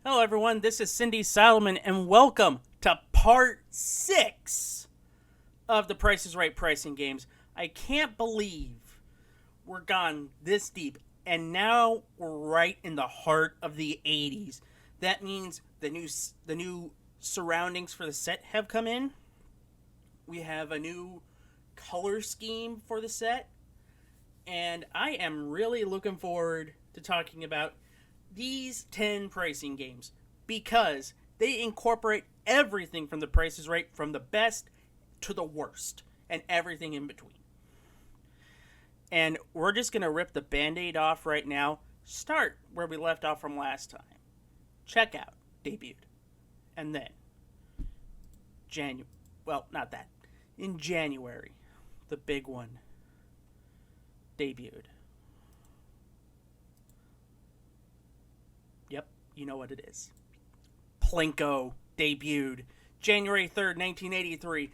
Hello, everyone. This is Cindy Solomon, and welcome to part 6 of the Price is Right pricing games. I can't believe we're gone this deep, and now we're right in the heart of the 80s. That means the new surroundings for the set have come in. We have a new color scheme for the set, and I am really looking forward to talking about these 10 pricing games because they incorporate everything from the Price is Right, from the best to the worst, and everything in between. And we're just going to rip the Band-Aid off right now. Start where we left off from last time. Checkout debuted. And then, in January, the big one debuted. Yep, you know what it is. Plinko debuted January 3rd, 1983.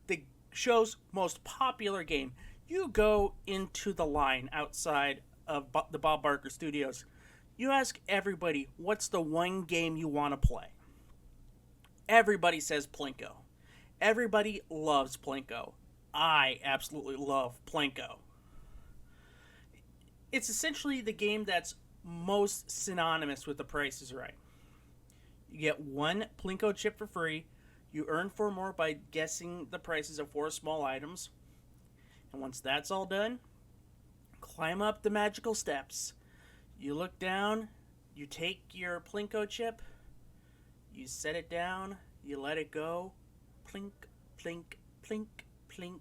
The show's most popular game. You go into the line outside of the Bob Barker Studios. You ask everybody, what's the one game you want to play? Everybody says Plinko. Everybody loves Plinko. I absolutely love Plinko. It's essentially the game that's most synonymous with the Price is Right. You get one Plinko chip for free. You earn 4 more by guessing the prices of 4 small items. And once that's all done, climb up the magical steps. You look down, you take your Plinko chip, you set it down, you let it go, plink, plink, plink, plink,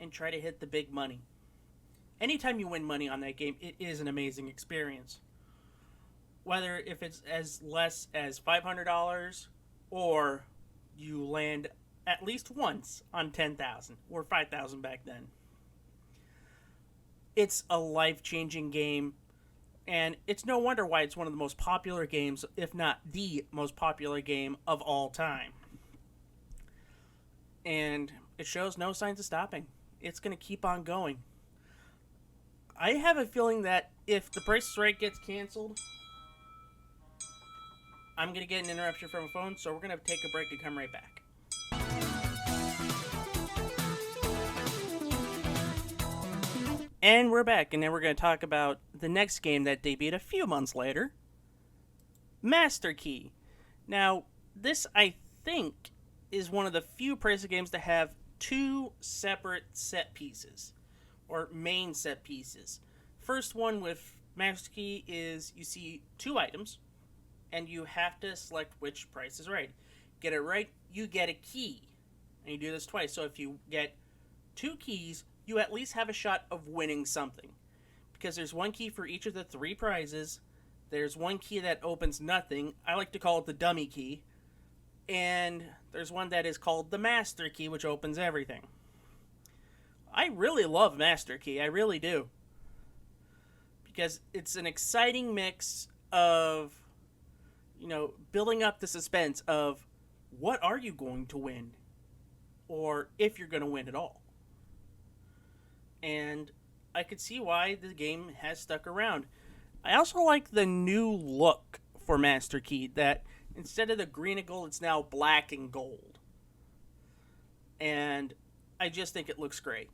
and try to hit the big money. Anytime you win money on that game, it is an amazing experience. Whether if it's as less as $500 or you land at least once on 10,000 or 5,000 back then. It's a life-changing game, and it's no wonder why it's one of the most popular games, if not the most popular game of all time. And it shows no signs of stopping. It's going to keep on going. I have a feeling that if the Price is Right gets canceled, I'm going to get an interruption from a phone, so we're going to take a break and come right back. And we're back, and then we're going to talk about the next game that debuted a few months later, Master Key. Now, this, I think, is one of the few pricing games to have 2 separate set pieces, or main set pieces. First one with Master Key is you see 2 items, and you have to select which Price is Right. Get it right, you get a key. And you do this twice. So if you get 2 keys, you at least have a shot of winning something. Because there's 1 key for each of the 3 prizes. There's 1 key that opens nothing. I like to call it the dummy key. And there's one that is called the Master Key, which opens everything. I really love Master Key. I really do. Because it's an exciting mix of, building up the suspense of what are you going to win? Or if you're going to win at all. And I could see why the game has stuck around. I also like the new look for Master Key, that instead of the green and gold, it's now black and gold. And I just think it looks great.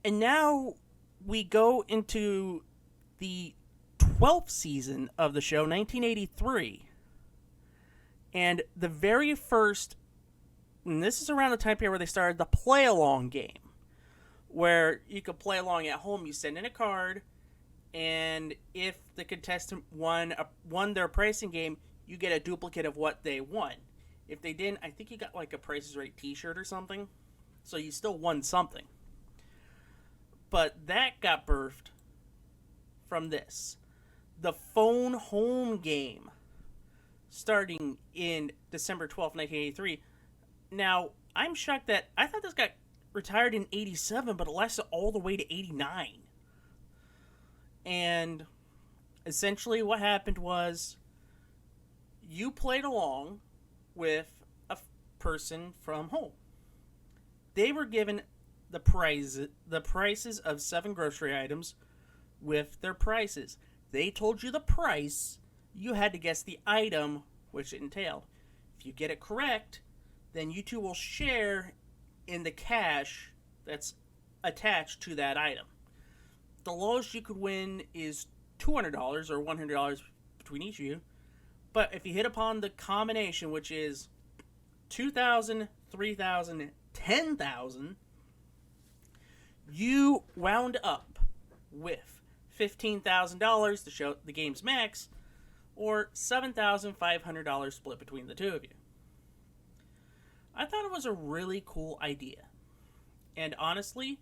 And now we go into the 12th season of the show, 1983. And the very first, and this is around the time period where they started the play-along game, where you could play along at home. You send in a card, and if the contestant won their pricing game, you get a duplicate of what they won. If they didn't, I think you got like a Price is Right t-shirt or something. So you still won something. But that got birthed from this. The phone home game, starting in December 12th, 1983. Now, I'm shocked that I thought this got retired in 87, but it lasted all the way to 89. And essentially what happened was you played along with a person from home. They were given the prices of 7 grocery items with their prices. They told you the price. You had to guess the item which it entailed. If you get it correct, then you two will share in the cash that's attached to that item. The lowest you could win is $200 or $100 between each of you. But if you hit upon the combination, which is 2,000, 3,000, 10,000, you wound up with $15,000 to show the game's max, or $7,500 split between the two of you. I thought it was a really cool idea. And honestly,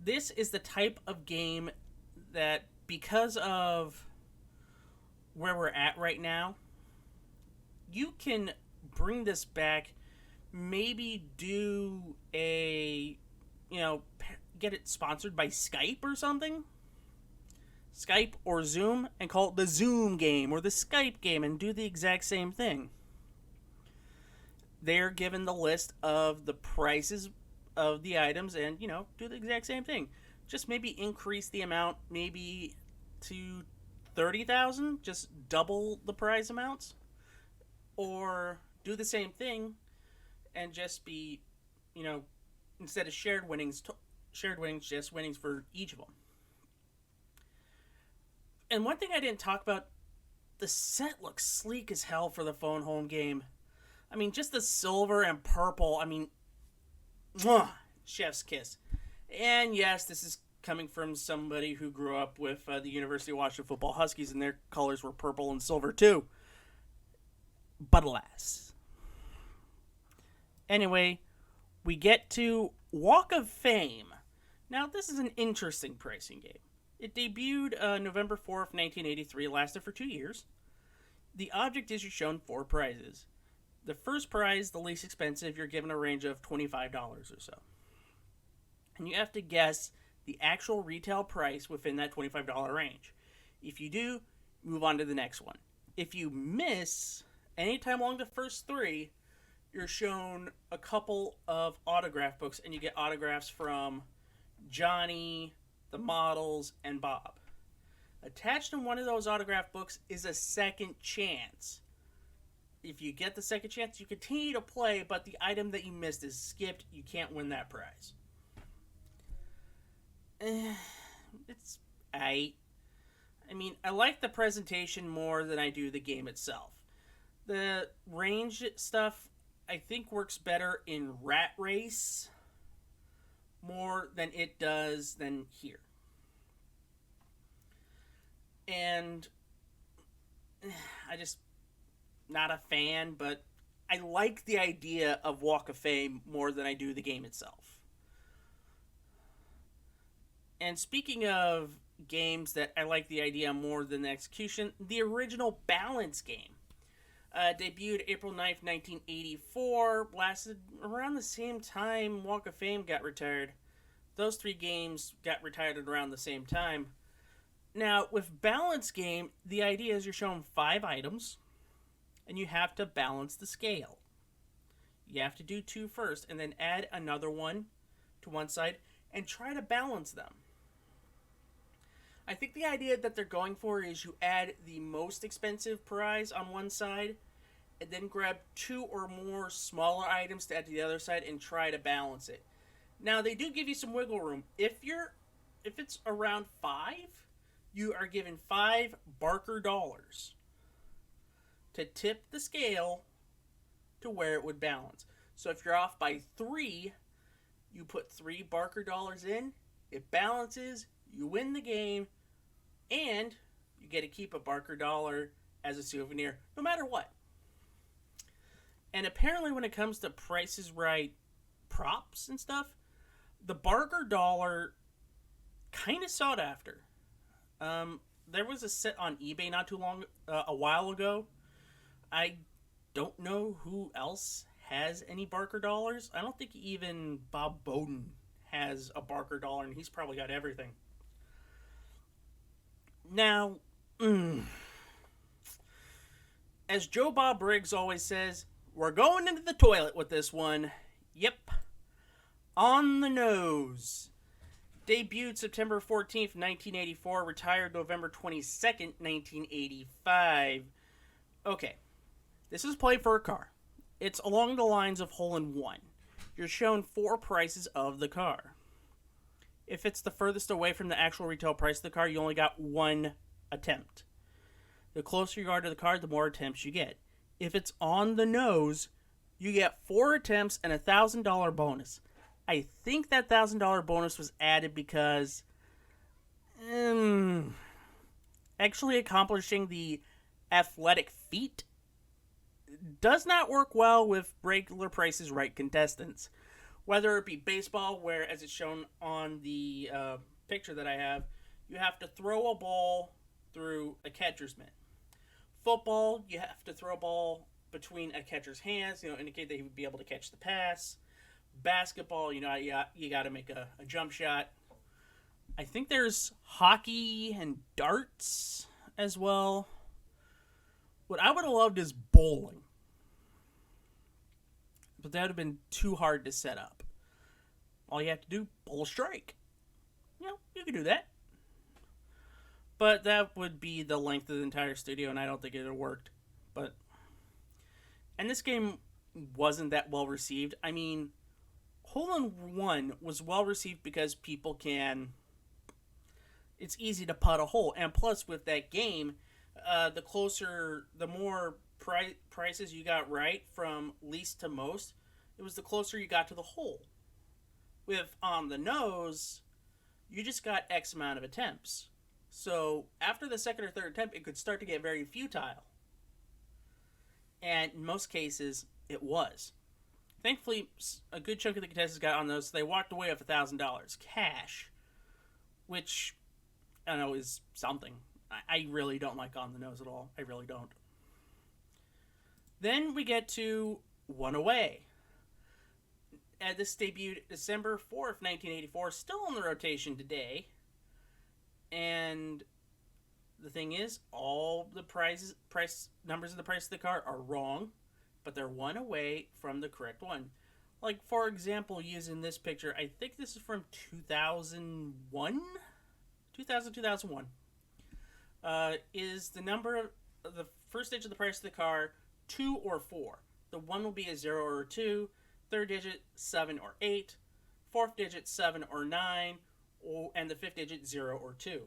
this is the type of game that, because of where we're at right now, you can bring this back, maybe do a, get it sponsored by Skype or something. Skype or Zoom, and call it the Zoom game or the Skype game and do the exact same thing. They're given the list of the prices of the items and, do the exact same thing. Just maybe increase the amount maybe to 30,000, just double the prize amounts. Or do the same thing and just be, instead of shared winnings, just winnings for each of them. And one thing I didn't talk about, the set looks sleek as hell for the phone home game. I mean, just the silver and purple, mwah, chef's kiss. And yes, this is coming from somebody who grew up with the University of Washington football Huskies, and their colors were purple and silver too. But alas. Anyway, we get to Walk of Fame. Now, this is an interesting pricing game. It debuted November 4th, 1983, lasted for 2 years. The object is you're shown 4 prizes. The first prize, the least expensive, you're given a range of $25 or so. And you have to guess the actual retail price within that $25 range. If you do, move on to the next one. If you miss anytime along the first 3, you're shown a couple of autograph books, and you get autographs from Johnny, the models, and Bob. Attached in one of those autograph books is a second chance. If you get the second chance, you continue to play, but the item that you missed is skipped. You can't win that prize. It's aight. I like the presentation more than I do the game itself. The range stuff, I think, works better in Rat Race more than it does than here. And I just not a fan, but I like the idea of Walk of Fame more than I do the game itself. And speaking of games that I like the idea more than the execution, the original Balance game debuted April 9th, 1984, lasted around the same time Walk of Fame got retired. Those 3 games got retired at around the same time. Now, with Balance game, the idea is you're shown 5 items, and you have to balance the scale. You have to do 2 first, and then add another one to one side, and try to balance them. I think the idea that they're going for is you add the most expensive prize on one side, and then grab 2 or more smaller items to add to the other side and try to balance it. Now, they do give you some wiggle room. If it's around 5, you are given 5 Barker dollars to tip the scale to where it would balance. So if you're off by 3, you put 3 Barker dollars in, it balances, you win the game, and you get to keep a Barker dollar as a souvenir, no matter what. And apparently when it comes to Price is Right props and stuff, the Barker dollar kind of sought after. There was a set on eBay a while ago. I don't know who else has any Barker dollars. I don't think even Bob Bowden has a Barker dollar, and he's probably got everything. Now, as Joe Bob Briggs always says, we're going into the toilet with this one. Yep. On the nose. Debuted September 14th, 1984. Retired November 22nd, 1985. Okay, this is Play for a Car. It's along the lines of Hole in One. You're shown 4 prices of the car. If it's the furthest away from the actual retail price of the car, you only got 1 attempt. The closer you are to the car, the more attempts you get. If it's on the nose, you get 4 attempts and a $1,000 bonus. I think that $1,000 bonus was added because actually accomplishing the athletic feat does not work well with regular Price is Right contestants. Whether it be baseball, where, as it's shown on the picture that I have, you have to throw a ball through a catcher's mitt. Football, you have to throw a ball between a catcher's hands, indicate that he would be able to catch the pass. Basketball, you got to make a jump shot. I think there's hockey and darts as well. What I would have loved is bowling. But that would have been too hard to set up. All you have to do, bowl a strike. You can do that. But that would be the length of the entire studio, and I don't think it would have worked. And this game wasn't that well received. I mean, Hole in One was well received because people can... It's easy to putt a hole. And plus, with that game, the more prices you got right from least to most, it was the closer you got to the hole. With On the Nose, you just got X amount of attempts. So after the second or third attempt, it could start to get very futile. And in most cases, it was. Thankfully, a good chunk of the contestants got on those, so they walked away with $1,000 cash, which, I don't know, is something. I really don't like On the Nose at all. I really don't. Then we get to One Away. This debuted December 4th, 1984, still on the rotation today. And the thing is, all the price numbers of the price of the car are wrong, but they're one away from the correct one. Like, for example, using this picture, I think this is from 2001? 2001. Is the number of the first digit of the price of the car 2 or 4? The 1 will be a 0 or a 2, third digit 7 or 8, fourth digit 7 or 9, and the fifth digit 0 or 2.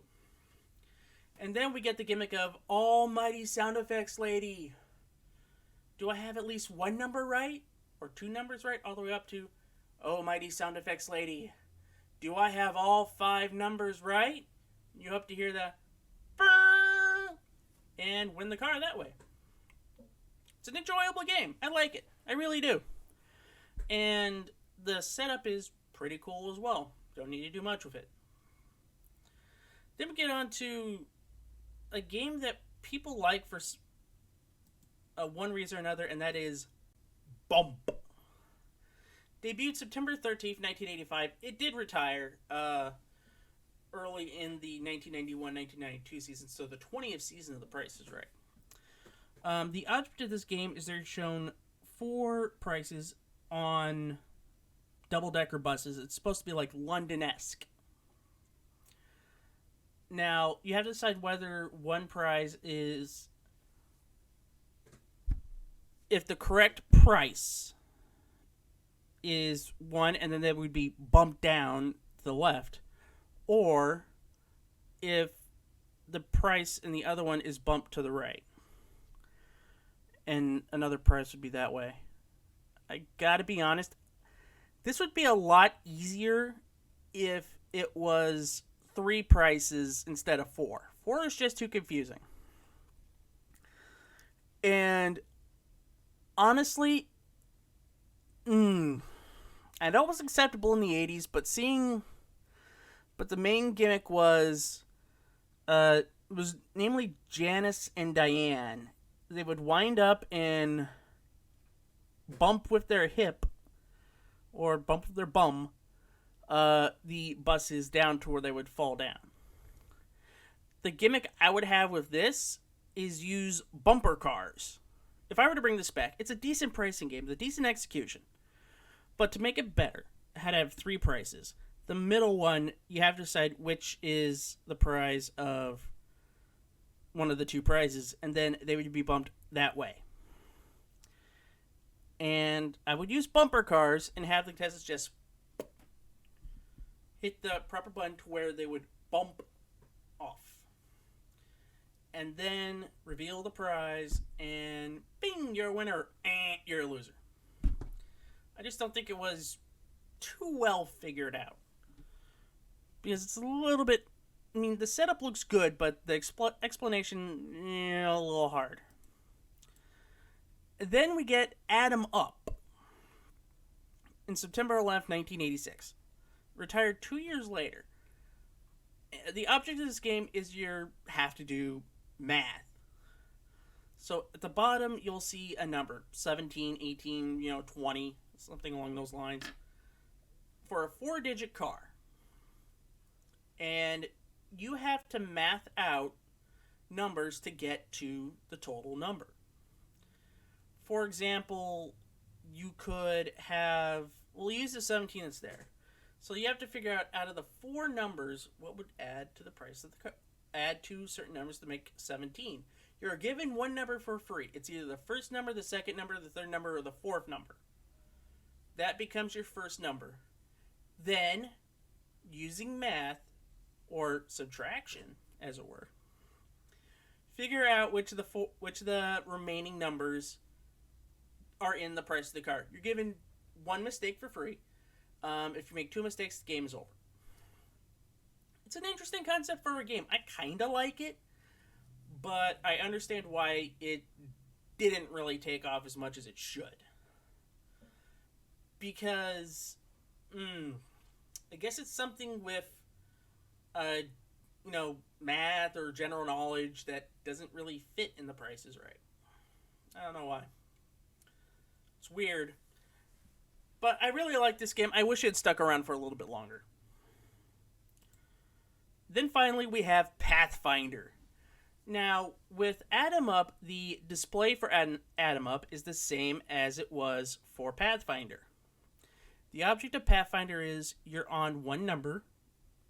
And then we get the gimmick of Almighty Sound Effects Lady. Do I have at least one number right? Or 2 numbers right? All the way up to Almighty Sound Effects Lady. Do I have all 5 numbers right? You hope to hear the and win the car that way. It's an enjoyable game. I like it. I really do. And the setup is pretty cool as well. Don't need to do much with it. Then we get on to a game that people like for one reason or another, and that is Bump. Debuted September 13th, 1985. It did retire early in the 1991-1992 season, so the 20th season of The Price is Right. The object of this game is they're shown 4 prices on double-decker buses. It's supposed to be like London-esque. Now, you have to decide whether one prize is... If the correct price is 1, and then that would be bumped down to the left, or if the price in the other one is bumped to the right. And another price would be that way. I gotta be honest, this would be a lot easier if it was 3 prices instead of 4. 4 is just too confusing. And honestly, I know it was acceptable in the 80s, but the main gimmick was namely Janice and Diane. They would wind up and bump with their hip, or bump with their bum, the buses down to where they would fall down. The gimmick I would have with this is use bumper cars. If I were to bring this back, it's a decent pricing game, it's a decent execution. But to make it better, I had to have 3 prices. The middle one, you have to decide which is the prize of one of the two prizes, and then they would be bumped that way. And I would use bumper cars and have the contestants just hit the proper button to where they would bump off. And then reveal the prize, and bing, you're a winner, you're a loser. I just don't think it was too well figured out. Because it's a little bit... I mean, the setup looks good, but the explanation, a little hard. Then we get Add 'em Up. In September 11th, 1986. Retired 2 years later. The object of this game is you have to do math. So at the bottom, you'll see a number. 17, 18, 20, something along those lines. For a 4-digit car. And you have to math out numbers to get to the total number. For example, you could have... We'll use the 17 that's there. So you have to figure out of the 4 numbers, what would add to the price of the car. Add 2 certain numbers to make 17. You're given one number for free. It's either the first number, the second number, the third number, or the fourth number. That becomes your first number. Then, using math, or subtraction, as it were, figure out which of the remaining numbers are in the price of the car. You're given one mistake for free. If you make 2 mistakes, the game is over. It's an interesting concept for a game. I kind of like it, but I understand why it didn't really take off as much as it should. Because, I guess it's something with, math or general knowledge that doesn't really fit in The Price is Right. I don't know why. It's weird. But I really like this game. I wish it had stuck around for a little bit longer. Then finally we have Pathfinder. Now, with Add 'em Up, the display for Add 'em Up is the same as it was for Pathfinder. The object of Pathfinder is you're on one number,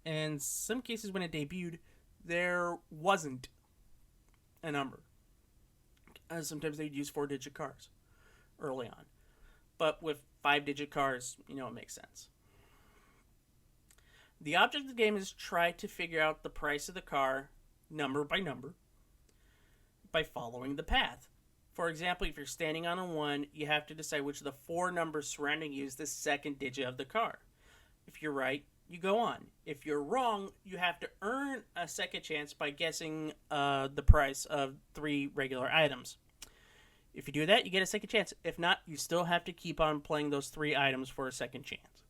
and in some cases when it debuted, there wasn't a number. Sometimes they'd use 4-digit cars early on. But with 5-digit cars, it makes sense. The object of the game is try to figure out the price of the car, number by number, by following the path. For example, if you're standing on a 1, you have to decide which of the 4 numbers surrounding you is the second digit of the car. If you're right, you go on. If you're wrong, you have to earn a second chance by guessing the price of 3 regular items. If you do that, you get a second chance. If not, you still have to keep on playing those 3 items for a second chance.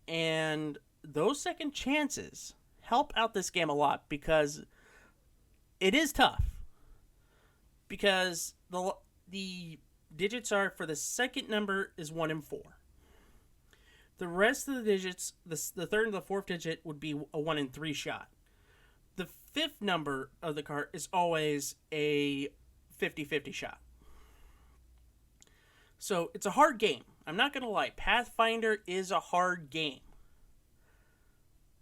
And those second chances help out this game a lot because it is tough. Because the digits are, for the second number is 1 and 4. The rest of the digits, the third and the fourth digit would be a 1 and 3 shot. The 5th number of the card is always a 50-50 shot. So it's a hard game. I'm not going to lie. Pathfinder is a hard game.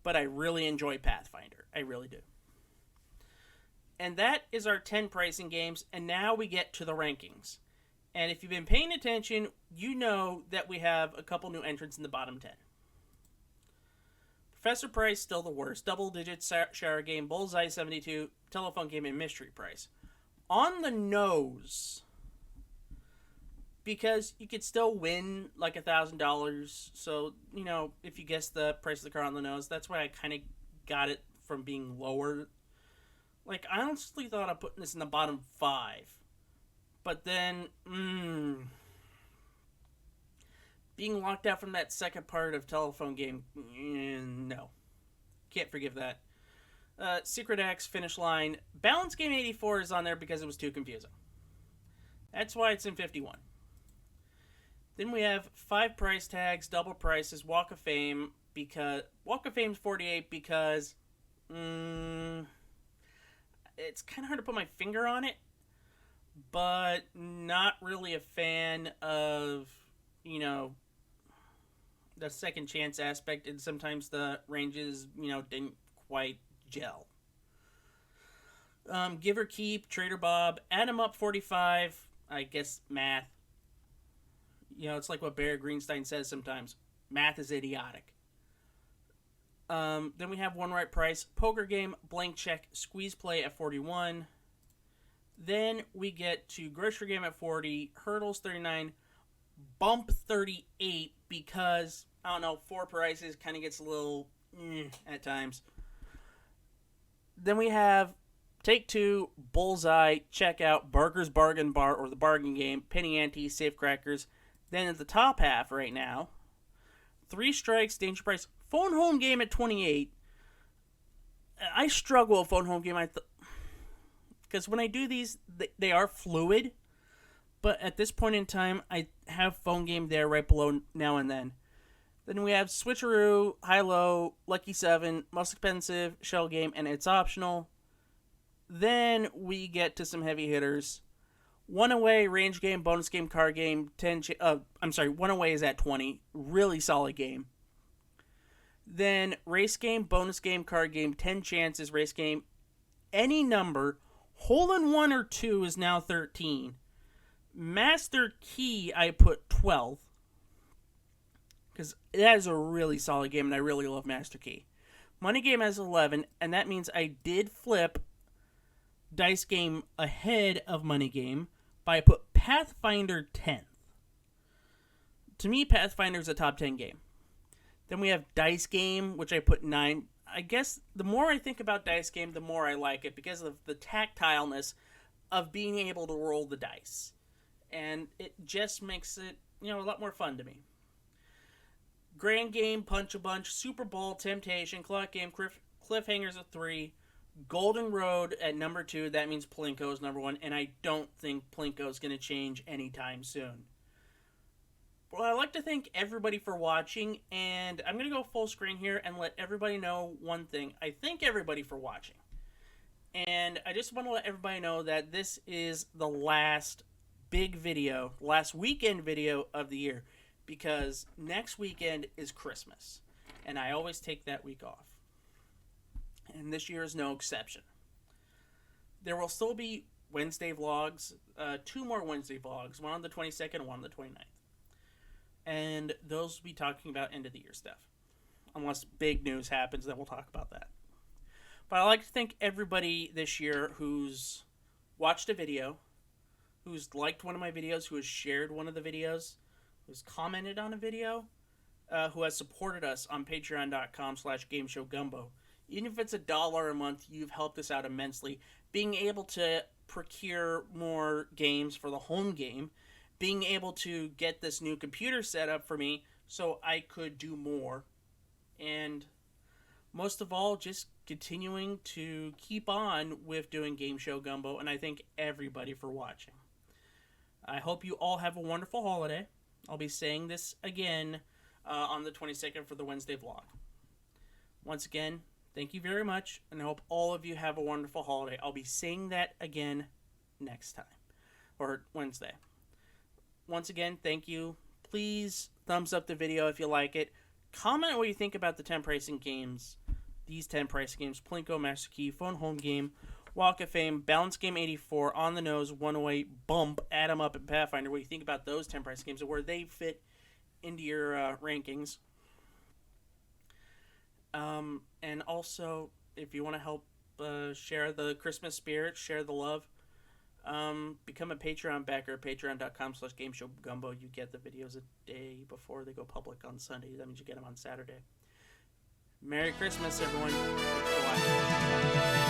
But I really enjoy Pathfinder. I really do. And that is our 10 pricing games. And now we get to the rankings. And if you've been paying attention, you know that we have a couple new entrants in the bottom 10. Professor Price, still the worst. Double-digit shower game, Bullseye 72, telephone game, and mystery price. On the nose, because you could still win like $1,000. So, if you guess the price of the car on the nose, that's why I kind of got it from being lower. Like, I honestly thought of putting this in the bottom 5. But then, being locked out from that second part of telephone game, no. Can't forgive that. Secret X, Finish Line. Balance Game 84 is on there because it was too confusing. That's why it's in 51. Then we have 5 price tags, double prices, Walk of Fame, because Walk of Fame's 48 because it's kind of hard to put my finger on it, but not really a fan of, the second chance aspect, and sometimes the ranges, didn't quite gel. Give or keep, Trader Bob, add 'em up 45. I guess math. It's like what Barry Greenstein says sometimes. Math is idiotic. Then we have one right price, poker game, blank check, squeeze play at 41. Then we get to grocery game at 40, hurdles 39, bump 38 because, I don't know, 4 prices kind of gets a little at times. Then we have Take Two, Bullseye, Checkout, Barker's Bargain Bar or the Bargain Game, Penny Ante, Safe Crackers. Then at the top half right now, 3 Strikes, Danger Price, Phone Home Game at 28. I struggle with Phone Home Game. Because when I do these, they are fluid. But at this point in time, I have Phone Game there right below Now and Then. Then we have Switcheroo, High-Low, Lucky 7, Most Expensive, Shell Game, and It's Optional. Then we get to some heavy hitters. One Away, Range Game, Bonus Game, Card Game, 10... One Away is at 20. Really solid game. Then Race Game, Bonus Game, Card Game, 10 chances, Race Game. Any number. Hole in 1 or 2 is now 13. Master Key, I put 12. Because that is a really solid game, and I really love Master Key. Money Game has 11, and that means I did flip Dice Game ahead of Money Game, but I put Pathfinder 10th. To me, Pathfinder is a top 10 game. Then we have Dice Game, which I put 9. I guess the more I think about Dice Game, the more I like it because of the tactileness of being able to roll the dice. And it just makes it, a lot more fun to me. Grand Game, Punch a Bunch, Super Bowl, Temptation, Clock Game, Cliffhangers at 3, Golden Road at number 2. That means Plinko is number 1, and I don't think Plinko is going to change anytime soon. Well, I'd like to thank everybody for watching, and I'm going to go full screen here and let everybody know one thing. I thank everybody for watching, and I just want to let everybody know that this is the last big video, last weekend video of the year, because next weekend is Christmas, and I always take that week off, and this year is no exception. There will still be Wednesday vlogs, 2 more Wednesday vlogs, one on the 22nd and one on the 29th. And those will be talking about end of the year stuff. Unless big news happens, then we'll talk about that. But I'd like to thank everybody this year who's watched a video, who's liked one of my videos, who has shared one of the videos, who's commented on a video, who has supported us on patreon.com/GameShowGumbo. Even if it's $1 a month, you've helped us out immensely. Being able to procure more games for the home game, being able to get this new computer set up for me so I could do more, and most of all, just continuing to keep on with doing Game Show Gumbo, and I thank everybody for watching. I hope you all have a wonderful holiday. I'll be saying this again on the 22nd for the Wednesday vlog. Once again, thank you very much, and I hope all of you have a wonderful holiday. I'll be saying that again next time, or Wednesday. Once again, thank you. Please thumbs up the video if you like it. Comment what you think about the 10 pricing games. These 10 pricing games: Plinko, Master Key, Phone Home Game, Walk of Fame, Balance Game 84, On the Nose, One Away, Bump, Add 'em Up, and Pathfinder. What do you think about those 10 pricing games and where they fit into your rankings? And also, if you want to help share the Christmas spirit, share the love, become a Patreon backer, patreon.com/GameShowGumbo. You get the videos a day before they go public on Sunday. That means you get them on Saturday. Merry Christmas, everyone. Thanks for watching.